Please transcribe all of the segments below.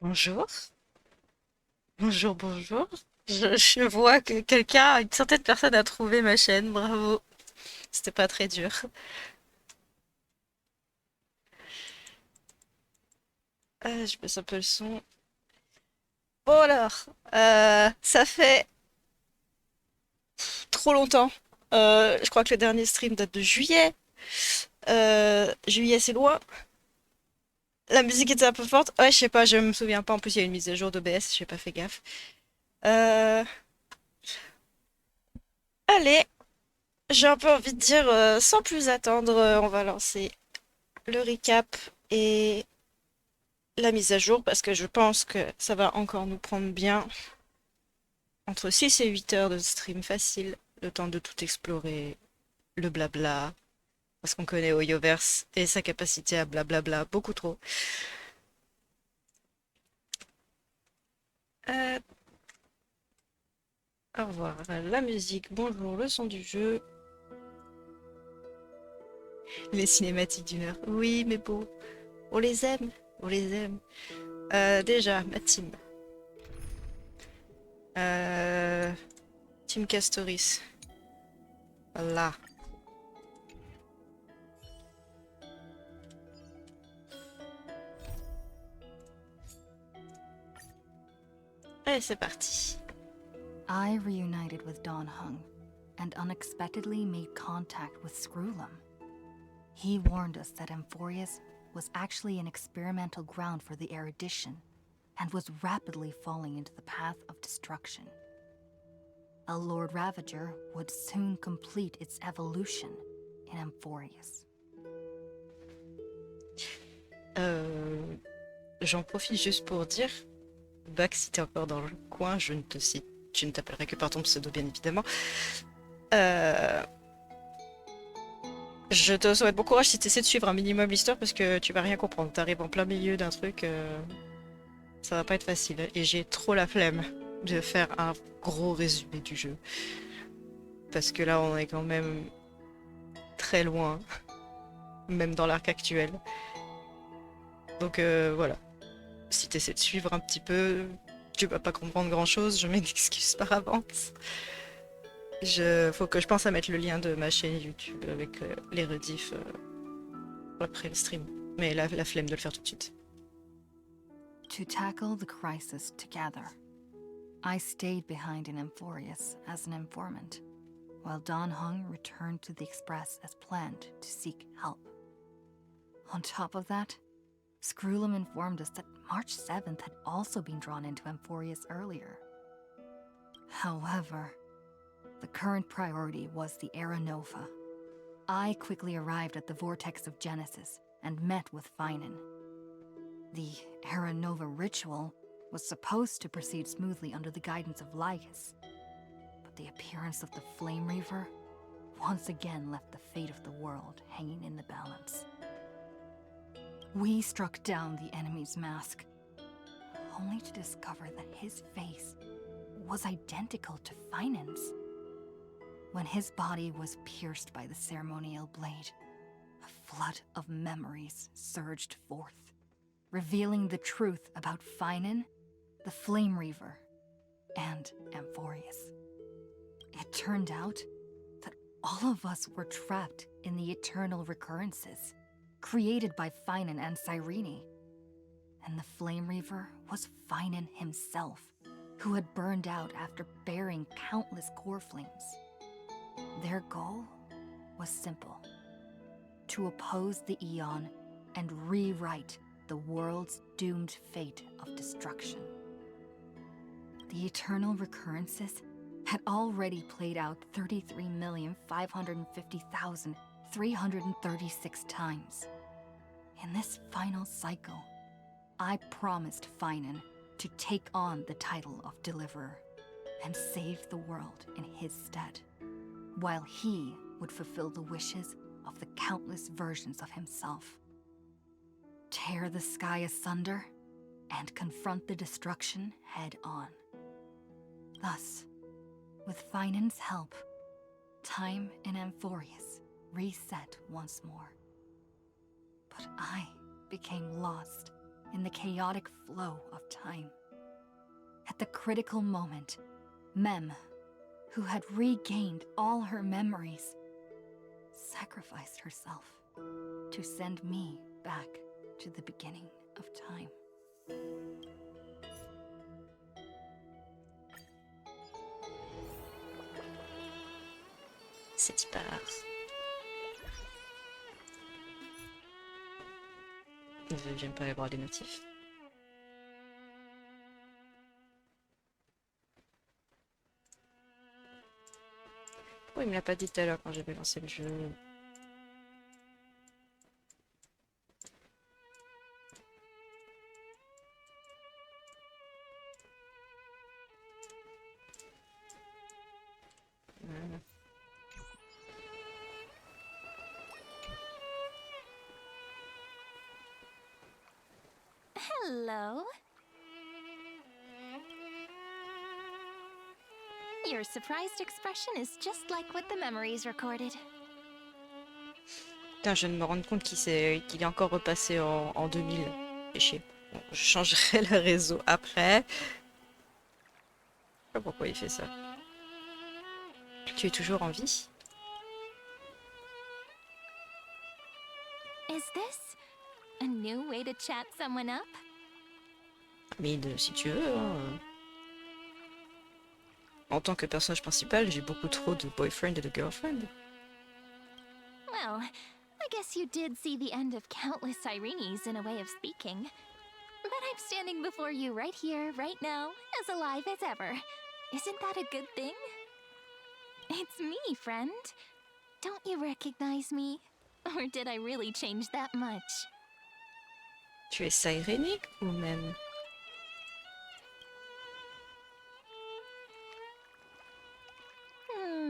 Bonjour, bonjour, bonjour. Je vois que une certaine personne a trouvé ma chaîne, bravo. C'était pas très dur. Je baisse un peu le son. Bon alors, ça fait trop longtemps. Je crois que le dernier stream date de juillet. Juillet c'est loin. La musique était un peu forte. Ouais, je sais pas, je me souviens pas. En plus, il y a une mise à jour d'OBS, j'ai pas fait gaffe. Euh, Allez, j'ai un peu envie de dire, sans plus attendre, on va lancer le recap et la mise à jour parce que je pense que ça va encore nous prendre bien entre 6 et 8 heures de stream facile, le temps de tout explorer, le blabla, parce qu'on connaît Oyoverse et sa capacité à blablabla beaucoup trop. Euh, Au revoir, la musique, bonjour, le son du jeu, les cinématiques d'une heure. Oui, mais bon, on les aime, on les aime. Déjà, ma team. Euh, Team Castoris. Là. Allez, c'est parti. I reunited with Don Hung and unexpectedly made contact with Screwlum. He warned us that Amphorius was actually an experimental ground for the erudition and was rapidly falling into the path of destruction. A Lord Ravager would soon complete its evolution in Amphorius. J'en profite juste pour dire, Bac, si t'es encore dans le coin, je ne te cite, je ne t'appellerai que par ton pseudo, bien évidemment. Euh, je te souhaite bon courage si tu essaies de suivre un minimum l'histoire parce que tu vas rien comprendre. T'arrives en plein milieu d'un truc, ça va pas être facile. Et j'ai trop la flemme de faire un gros résumé du jeu. Parce que là, on est quand même très loin, même dans l'arc actuel. Donc voilà, si tu essaies de suivre un petit peu, tu vas pas comprendre grand-chose, je m'excuse par avance. Faut que je pense à mettre le lien de ma chaîne YouTube avec les rediffs après le stream. Mais la flemme de le faire tout de suite. To tackle the crisis together, I stayed behind in Amphorius as an informant, while Don Hung returned to the Express as planned to seek help. On top of that, Screwlum informed us that March 7th had also been drawn into Amphorius earlier. However, the current priority was the Era Nova. I quickly arrived at the Vortex of Genesis and met with Finan. The Era Nova ritual was supposed to proceed smoothly under the guidance of Lycus, but the appearance of the Flame Reaver once again left the fate of the world hanging in the balance. We struck down the enemy's mask, only to discover that his face was identical to Finan's. When his body was pierced by the ceremonial blade, a flood of memories surged forth, revealing the truth about Finan, the Flame Reaver, and Amphorius. It turned out that all of us were trapped in the eternal recurrences, created by Finan and Cyrene. And the Flame Reaver was Finan himself, who had burned out after bearing countless core flames. Their goal was simple: to oppose the Aeon and rewrite the world's doomed fate of destruction. The eternal recurrences had already played out 33,550,336 times. In this final cycle, I promised Finan to take on the title of Deliverer and save the world in his stead, while he would fulfill the wishes of the countless versions of himself. Tear the sky asunder and confront the destruction head on. Thus, with Finan's help, time in Amphorius reset once more. But I became lost in the chaotic flow of time. At the critical moment, Mem, who had regained all her memories, sacrificed herself to send me back to the beginning of time. C'est part. J'aime pas avoir des notifs. Pourquoi il me l'a pas dit tout à l'heure quand j'avais lancé le jeu? Voilà. Hello. Your surprised expression is just like what the memories recorded. Putain, je viens de me rendre compte qu'il est encore repassé en 2000. C'est chier. Bon, je changerai le réseau après. Je sais pas pourquoi il fait ça. Tu es toujours en vie? Is this a new way to chat someone up? Mais si tu veux, hein. En tant que personnage principal, j'ai beaucoup trop de boyfriend et de girlfriend. Well, I guess you did see the end of countless Sirenes in a way of speaking. But I'm standing before you right here, right now, as alive as ever. Isn't that a good thing? It's me, friend. Don't you recognize me? Or did I really change that much? Tu es Sirene ou même?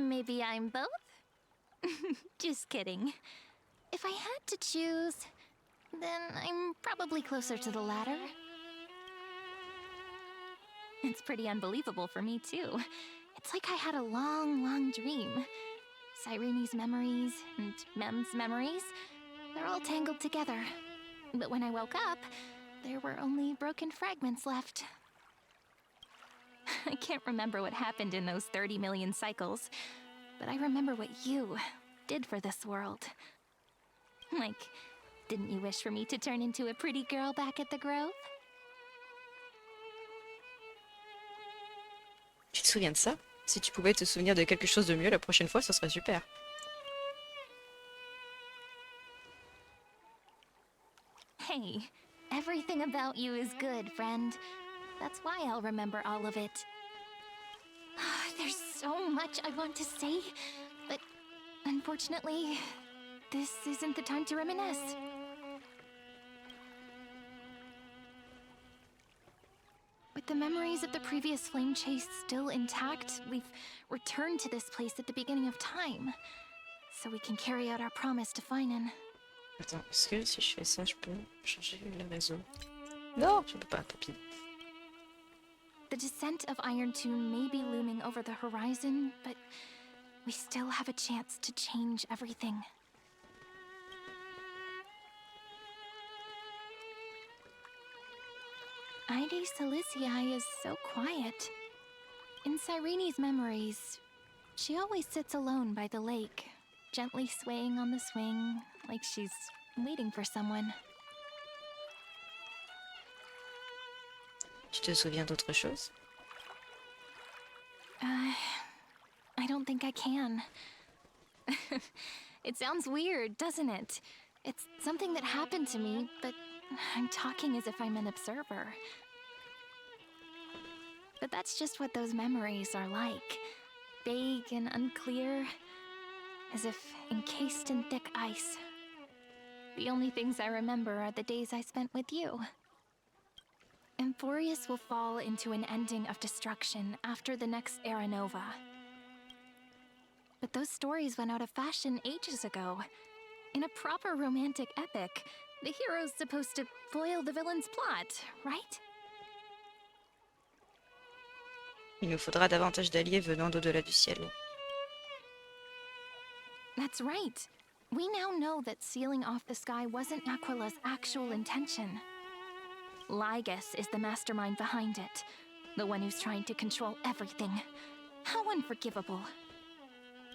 Maybe I'm both? Just kidding. If I had to choose, then I'm probably closer to the latter. It's pretty unbelievable for me, too. It's like I had a long, long dream. Sirene's memories and Mem's memories, they're all tangled together. But when I woke up, there were only broken fragments left. I can't remember what happened in those 30 million cycles, but I remember what you did for this world. Like, didn't you wish for me to turn into a pretty girl back at the Grove? Tu te souviens de ça? Si tu pouvais te souvenir de quelque chose de mieux la prochaine fois, ce serait super. Hey, everything about you is good, friend. That's why I'll remember all of it. There's so much I want to say, but unfortunately, this isn't the time to reminisce. With the memories of the previous flame chase still intact, we've returned to this place at the beginning of time, so we can carry out our promise to Finan. Attends, est-ce que si je fais ça, je peux changer le réseau? Non, je peux pas, tant pis. The descent of Iron Tomb may be looming over the horizon, but we still have a chance to change everything. Ide Siliciae is so quiet. In Sirene's memories, she always sits alone by the lake, gently swaying on the swing, like she's waiting for someone. Tu te souviens d'autre chose? I don't think I can. It sounds weird, doesn't it? It's something that happened to me, but I'm talking as if I'm an observer. But that's just what those memories are like. Vague and unclear, as if encased in thick ice. The only things I remember are the days I spent with you. Emphorius will fall into an ending of destruction after the next Era Nova. But those stories went out of fashion ages ago. In a proper romantic epic, the hero's supposed to foil the villain's plot, right? Il nous faudra davantage d'alliés venant d'au-delà du ciel. That's right. We now know that sealing off the sky wasn't Aquila's actual intention. Lygus is the mastermind behind it. The one who's trying to control everything. How unforgivable.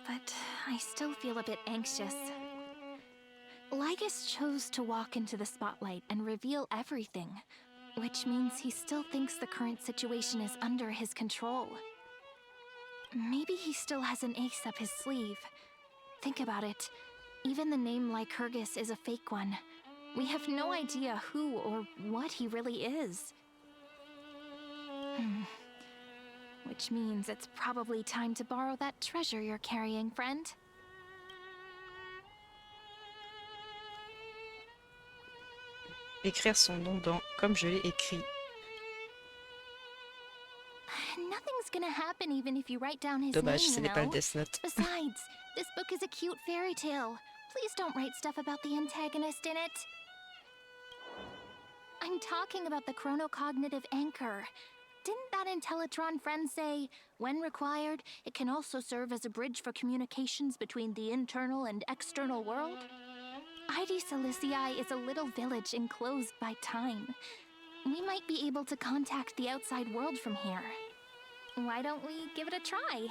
But I still feel a bit anxious. Lygus chose to walk into the spotlight and reveal everything, which means he still thinks the current situation is under his control. Maybe he still has an ace up his sleeve. Think about it. Even the name Lycurgus is a fake one. We have no idea who or what he really is. Which means it's probably time to borrow that treasure you're carrying, friend. Écrire son nom dans comme je l'ai écrit. Nothing's gonna happen even if you write down his Dommage, name, ce you n'est pas le know? Death Note. Besides, this book is a cute fairy tale. Please don't write stuff about the antagonist in it. I'm talking about the chronocognitive anchor. Didn't that Intellitron friend say, when required, it can also serve as a bridge for communications between the internal and external world? Ide Silicii is a little village enclosed by time. We might be able to contact the outside world from here. Why don't we give it a try?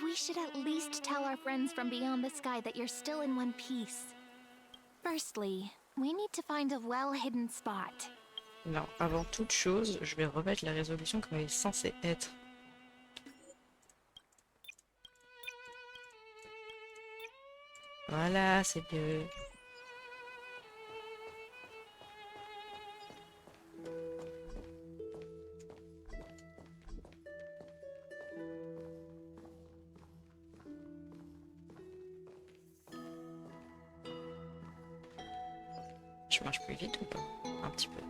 We should at least tell our friends from beyond the sky that you're still in one piece. Firstly, we need to find a well-hidden spot. Non, avant toute chose, je vais remettre la résolution comme elle est censée être. Voilà, c'est mieux. Je marche plus vite ou pas? Un petit peu.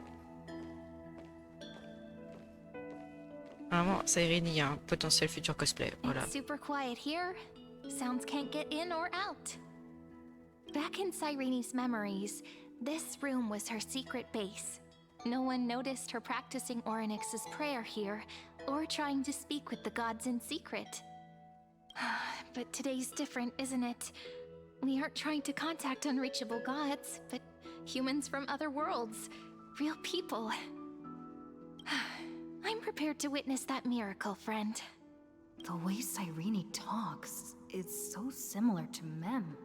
Vraiment, Cyrene, il y a un potentiel futur cosplay. Voilà. It's super quiet here. Sounds can't get in or out. Back in Cyrene's memories, this room was her secret base. No one noticed her practicing Orynyx's prayer here, or trying to speak with the gods in secret. But today's different, isn't it? We aren't trying to contact unreachable gods, but humans from other worlds. Real people. I'm prepared to witness that miracle, friend. The way Cyrene talks is so similar to Mem.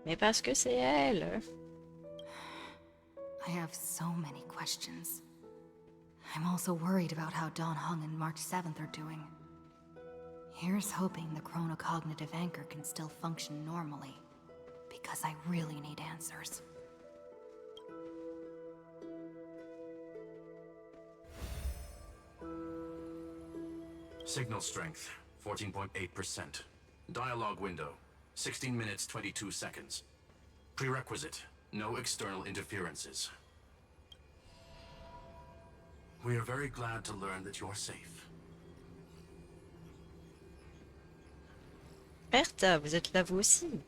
Mais parce que c'est elle. I have so many questions. I'm also worried about how Dawn Hung and March 7th are doing. Here's hoping the chronocognitive anchor can still function normally, because I really need answers. Signal strength, 14.8%. Dialogue window, 16 minutes 22 seconds. Prerequisite, no external interferences. We are very glad to learn that you're safe. Bertha, vous êtes là vous aussi.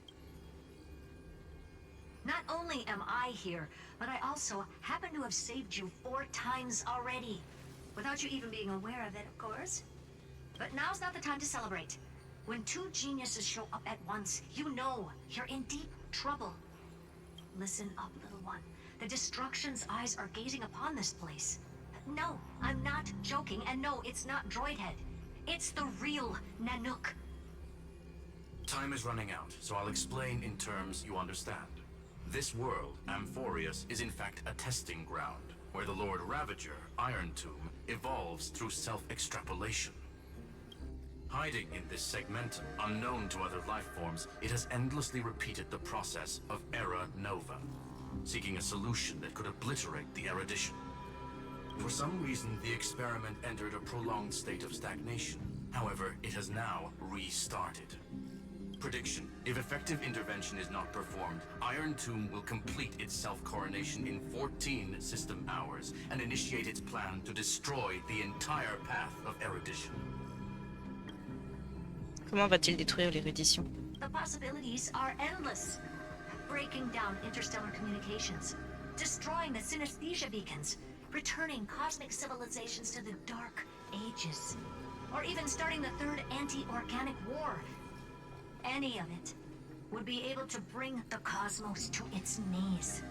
Not only am I here, but I also happen to have saved you 4 times already. Without you even being aware of it, of course. But now's not the time to celebrate. When 2 geniuses show up at once, you know you're in deep trouble. Listen up, little one. The Destruction's eyes are gazing upon this place. No, I'm not joking, and no, it's not Droidhead. It's the real Nanook. Time is running out, so I'll explain in terms you understand. This world, Amphorius, is in fact a testing ground, where the Lord Ravager, Iron Tomb, evolves through self-extrapolation. Hiding in this segmentum, unknown to other life forms, it has endlessly repeated the process of Era Nova, seeking a solution that could obliterate the erudition. For some reason, the experiment entered a prolonged state of stagnation. However, it has now restarted. Prediction: if effective intervention is not performed, Iron Tomb will complete its self-coronation in 14 system hours and initiate its plan to destroy the entire path of erudition. Comment va-t-il détruire l'érudition? The possibilities are endless. Breaking down interstellar communications, destroying the synesthesia beacons, returning cosmic civilizations to the Dark Ages, or even starting the third anti-organic war. Any of it would be able to bring the cosmos to its knees.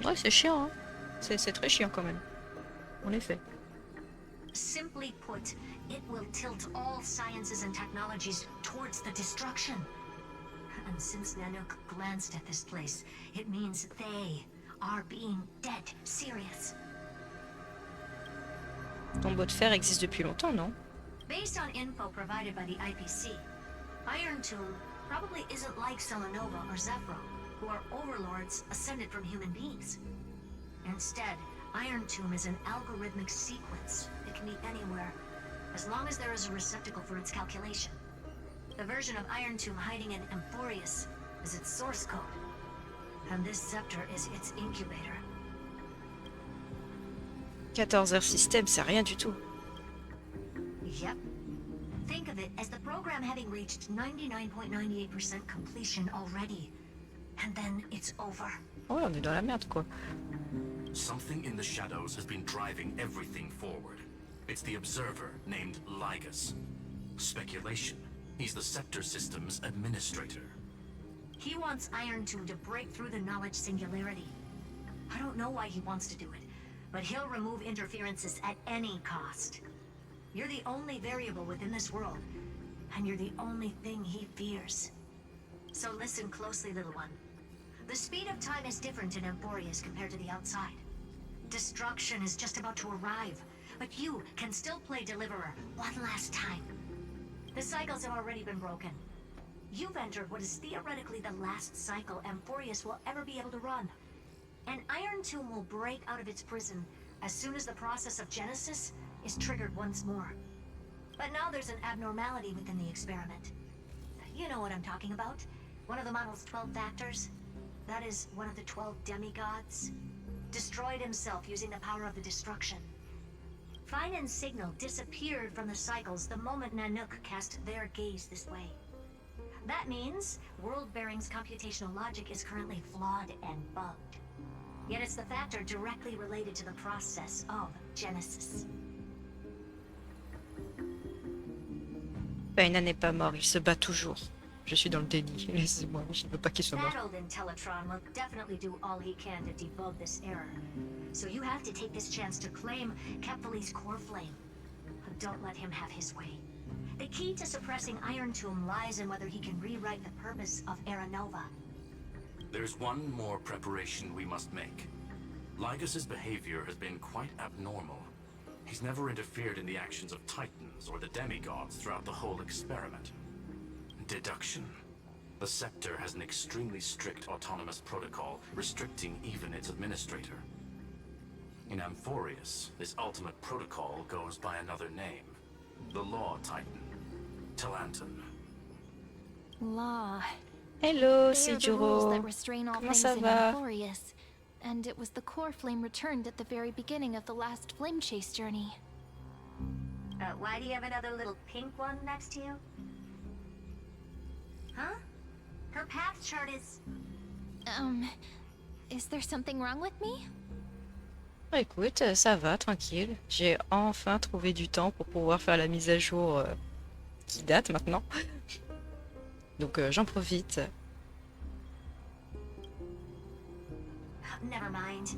Ouais, c'est chiant, hein. C'est très chiant quand même. En effet. Simply put, it will tilt all sciences and technologies towards the destruction. And since Nanook glanced at this place, it means they are being dead serious. Tombeau de fer existe depuis longtemps, non? Based on info provided by the IPC, Iron Tomb probably isn't like Selenova or Zephyro, who are overlords ascended from human beings. Instead, Iron Tomb is an algorithmic sequence. It can be anywhere, as long as there is a receptacle for its calculation. The version of Iron Tomb hiding in Amphorius is its source code, and this scepter is its incubator. 14 heures système, c'est rien du tout. Yep. Think of it as the program having reached 99.98% completion already. And then it's over. Ouais, on est dans la merde, quoi. Something in the shadows has been driving everything forward. It's the observer named Lygus. Speculation. He's the Scepter System's administrator. He wants Iron Tomb to break through the knowledge singularity. I don't know why he wants to do it, but he'll remove interferences at any cost. You're the only variable within this world, and you're the only thing he fears. So listen closely, little one. The speed of time is different in Amphorius compared to the outside. Destruction is just about to arrive, but you can still play Deliverer one last time. The cycles have already been broken. You've entered what is theoretically the last cycle Amphorius will ever be able to run. And Iron Tomb will break out of its prison as soon as the process of Genesis is triggered once more. But now there's an abnormality within the experiment. You know what I'm talking about. One of the model's 12 factors. That is one of the 12 demigods. Destroyed himself using the power of the destruction. Finan's signal disappeared from the cycles the moment Nanook cast their gaze this way. That means World Bearing's computational logic is currently flawed and bugged. Yet it's the factor directly related to the process of Genesis. Paina n'est pas mort, il se bat toujours. Je suis dans le déni, laissez-moi, je ne veux pas qu'il soit mort. That old Intellitron will definitely do all he can to debug this error. So you have to take this chance to claim Kepfali's core flame. Don't let him have his way. The key to suppressing Iron Tomb lies in whether he can rewrite the purpose of Era Nova. There's one more preparation we must make. Lygus's behavior has been quite abnormal. He's never interfered in the actions of Titans or the demigods throughout the whole experiment. Deduction. The Scepter has an extremely strict autonomous protocol, restricting even its administrator. In Amphorius, this ultimate protocol goes by another name. The Law Titan. Talanton. Law. Hello, They c'est are the rules Juro. that restrain all Comment things ça in va? Amphorius. And it was the core flame returned at the very beginning of the last flame chase journey. Why do you have another little pink one next to you? Huh? Her path chart is... Is there something wrong with me? Écoute, ça va, tranquille. J'ai enfin trouvé du temps pour pouvoir faire la mise à jour qui date maintenant. Donc j'en profite. Never mind.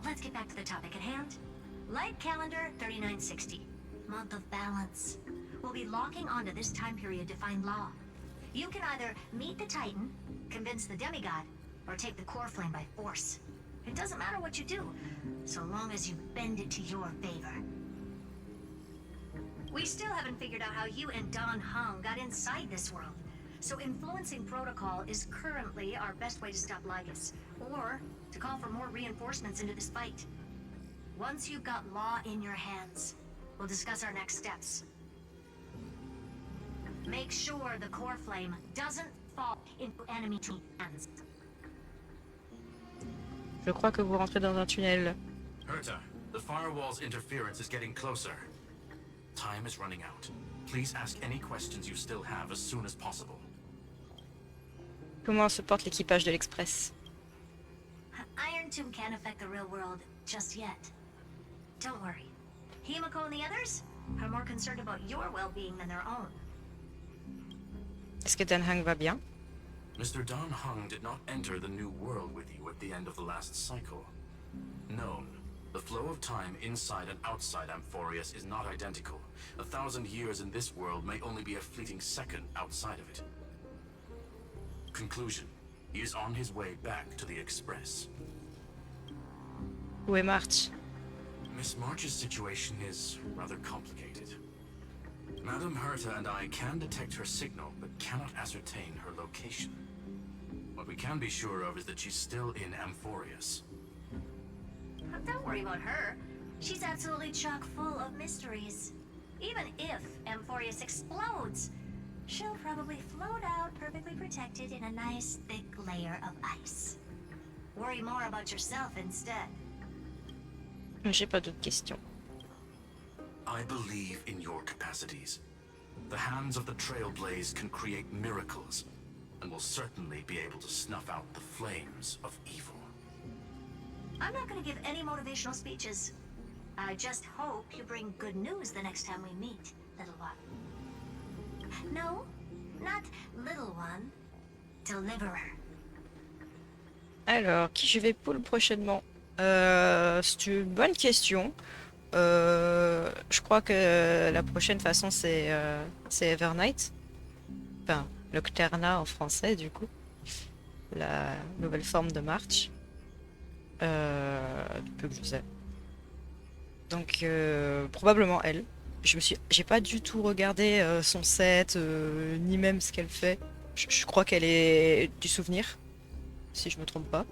Let's get back to the topic at hand. Light calendar 3960. Month of balance. We'll be locking onto this time period to find Law. You can either meet the Titan, convince the demigod, or take the core flame by force. It doesn't matter what you do, so long as you bend it to your favor. We still haven't figured out how you and Don Hung got inside this world. So influencing protocol is currently our best way to stop Lygus, or to call for more reinforcements into this fight. Once you've got Law in your hands, we'll discuss our next steps. Make sure the core flame doesn't fall into enemy hands. Je crois que vous rentrez dans un tunnel. Herta, the firewall's interference is getting closer. Time is running out. Please ask any questions you still have as soon as possible. Comment se porte l'équipage de l'Express? Iron Tomb can't affect the real world just yet. Don't worry. Himiko and the others are more concerned about your well-being than their own. Est-ce que Dan Hang va bien? Mr. Don Hung did not enter the new world with you at the end of the last cycle. Known. The flow of time inside and outside Amphorius is not identical. 1,000 years in this world may only be a fleeting second outside of it. Conclusion. He is on his way back to the Express. Où est March? Miss March's situation is rather complicated. Madame Herta and I can detect her signal, but cannot ascertain her location. What we can be sure of is that she's still in Amphorius. Don't worry about her. She's absolutely chock full of mysteries. Even if Amphorius explodes, she'll probably float out perfectly protected in a nice thick layer of ice. Worry more about yourself instead. J'ai pas d'autres questions. I believe in your capacities. The hands of the Trailblaze can create miracles, and will certainly be able to snuff out the flames of evil. I'm not going to give any motivational speeches. I just hope you bring good news the next time we meet, little one. No, not little one. Deliverer. Alors, qui je vais pull prochainement? C'est une bonne question. Je crois que la prochaine façon c'est Evernight. Enfin, Nocterna en français du coup. La nouvelle forme de March. Du peu que je sais. Donc probablement elle. J'ai pas du tout regardé son set, ni même ce qu'elle fait. Je crois qu'elle est du souvenir, si je me trompe pas.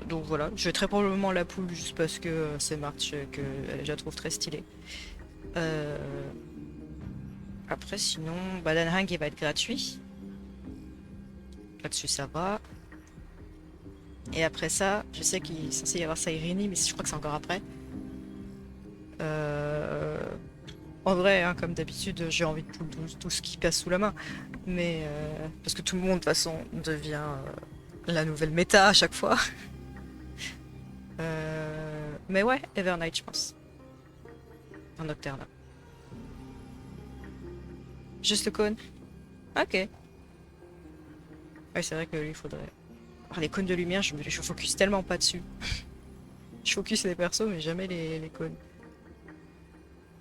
Donc voilà, je vais très probablement la pull juste parce que c'est March que je la trouve très stylée. Après sinon, Badenhang il va être gratuit. Là-dessus ça va. Et après ça, je sais qu'il est censé y avoir Sairini, mais je crois que c'est encore après. En vrai, hein, comme d'habitude, j'ai envie de pull tout ce qui passe sous la main. Mais parce que tout le monde de toute façon devient la nouvelle méta à chaque fois. Mais ouais, Evernight, je pense. Un Nocturne. Juste le cône. Ok. Ouais, c'est vrai que lui, il faudrait. Alors, les cônes de lumière, je focus tellement pas dessus. Je focus les persos, mais jamais les cônes.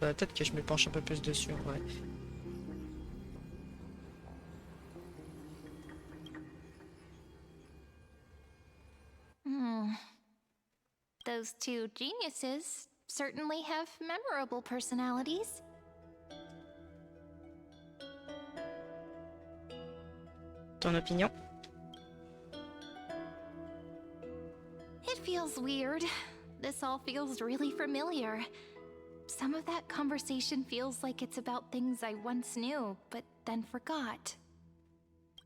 Peut-être que je me penche un peu plus dessus, en vrai. Those two geniuses certainly have memorable personalities. Ton opinion? It feels weird. This all feels really familiar. Some of that conversation feels like it's about things I once knew, but then forgot.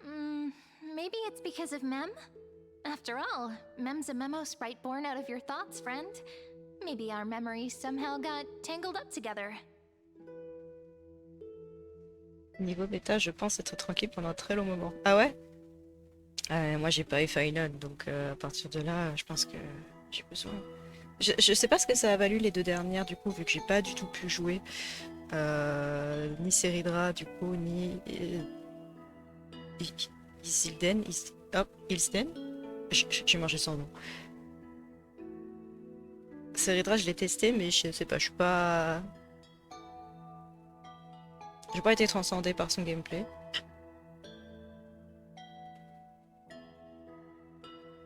Maybe it's because of Mem? After all, Mem's a memo sprite born out of your thoughts, friend. Maybe our memories somehow got tangled up together. Niveau bêta, je pense être tranquille pendant un très long moment. Ah ouais? Moi j'ai pas eu Final, donc à partir de là, je pense que j'ai besoin. Je sais pas ce que ça a valu les deux dernières du coup, vu que j'ai pas du tout pu jouer. Ni Seridra du coup, ni Isilden. Ilsden? J'ai mangé son nom. Seridra, je l'ai testé, mais je sais pas, je suis pas. J'ai pas été transcendé par son gameplay.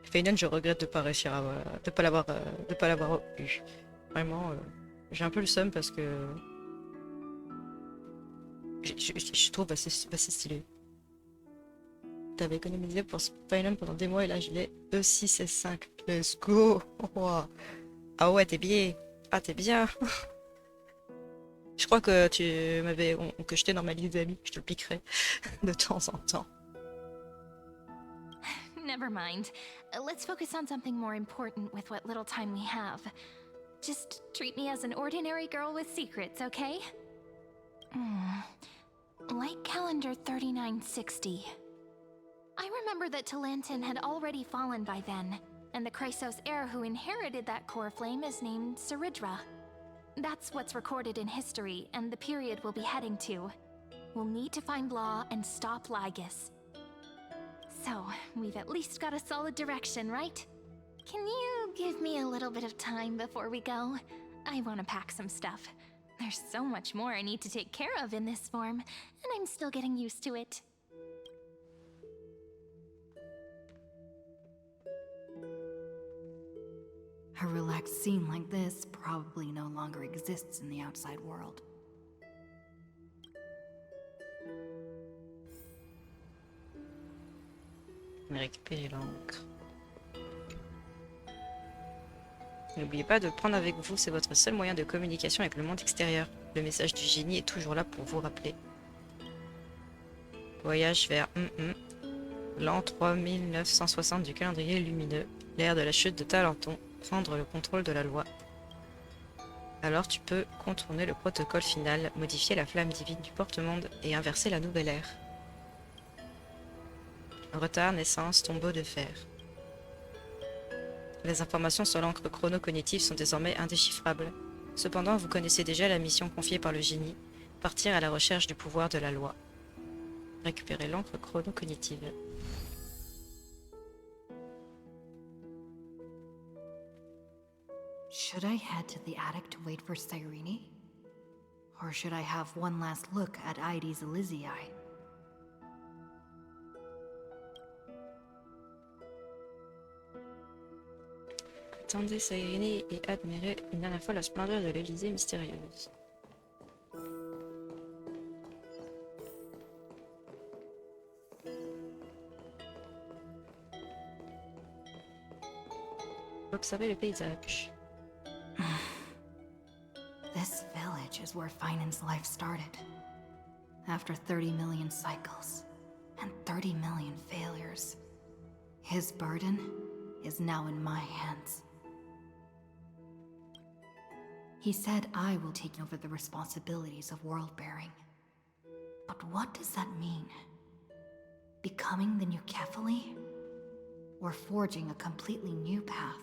Feinen, je regrette de pas réussir à de pas l'avoir eu. Vraiment, j'ai un peu le seum parce que je trouve assez stylé. T'avais économisé pour Feinen pendant des mois et là je l'ai E6 S5. Let's go! Wow. Ah ouais, t'es bien. Ah t'es bien. Je crois que que je t'ai dans ma liste d'amis, je te le piquerai de temps en temps. Never mind. Let's focus on something more important with what little time we have. Just treat me as an ordinary girl with secrets, okay? Like calendar 3960. I remember that Talantin had already fallen by then, and the Chrysos heir who inherited that core flame is named Seridra. That's what's recorded in history, and the period we'll be heading to. We'll need to find Law and stop Lygus. So, we've at least got a solid direction, right? Can you give me a little bit of time before we go? I want to pack some stuff. There's so much more I need to take care of in this form, and I'm still getting used to it. A relaxed scene like this probably no longer exists in the outside world. Récupérer l'encre. N'oubliez pas de le prendre avec vous, c'est votre seul moyen de communication avec le monde extérieur. Le message du génie est toujours là pour vous rappeler. Voyage vers l'an 3960 du calendrier lumineux, l'ère de la chute de Talenton, prendre le contrôle de la loi. Alors tu peux contourner le protocole final, modifier la flamme divine du porte-monde et inverser la nouvelle ère. Retard, naissance, tombeau de fer. Les informations sur l'encre chrono-cognitive sont désormais indéchiffrables. Cependant, vous connaissez déjà la mission confiée par le génie, partir à la recherche du pouvoir de la loi. Récupérer l'encre chrono-cognitive. Should I head to the attic to wait for Cyrene? Or should I have one last look at Ides Elysiae? Attendez Cyrene et admirez une dernière fois la splendeur de l'Élysée mystérieuse. Observez le paysage. This village is where Finan's life started. After 30 million cycles and 30 million failures, his burden is now in my hands. He said I will take over the responsibilities of world-bearing. But what does that mean? Becoming the new Kefali? Or forging a completely new path?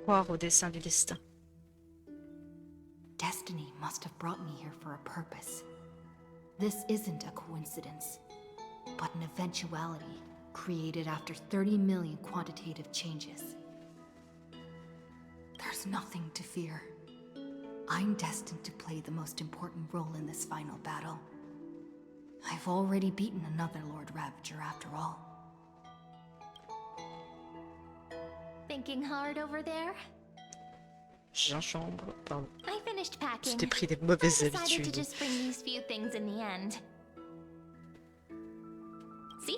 Croire au dessein du destin. Destiny must have brought me here for a purpose. This isn't a coincidence, but an eventuality created after 30 million quantitative changes. There's nothing to fear. I'm destined to play the most important role in this final battle. I've already beaten another Lord Ravager after all. Thinking hard over there? Gingembre, pardon. I finished Tu packing. t'es pris des I mauvaises decided to habitudes. just bring these few things in the end. See?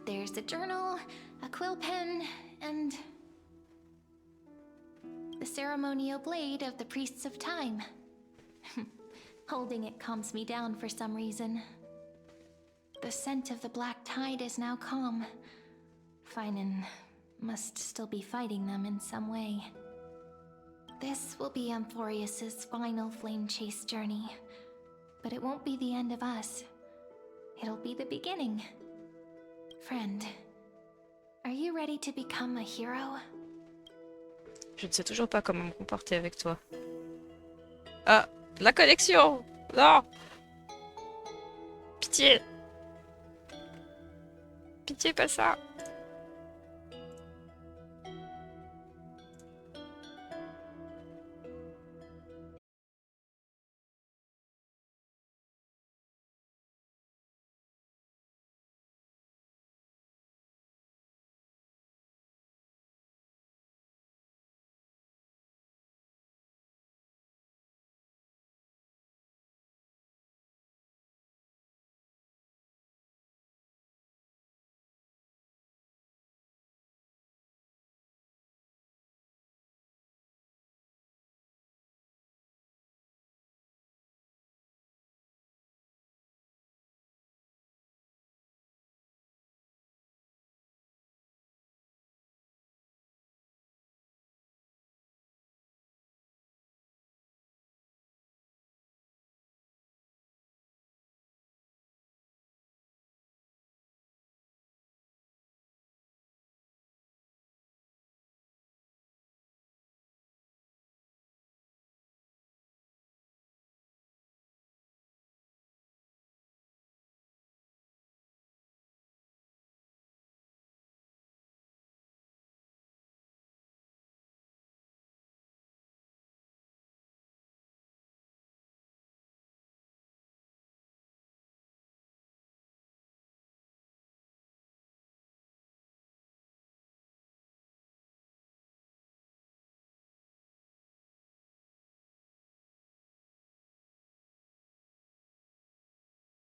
There's a journal, a quill pen, and the ceremonial blade of the Priests of Time. Holding it calms me down for some reason. The scent of the black tide is now calm. Finan must still be fighting them in some way. This will be Amphorius's final flame chase journey. But it won't be the end of us. It'll be the beginning. Friend, are you ready to become a hero? Je ne sais toujours pas comment me comporter avec toi. Ah, la connexion! Non! Pitié! Pitié, pas ça!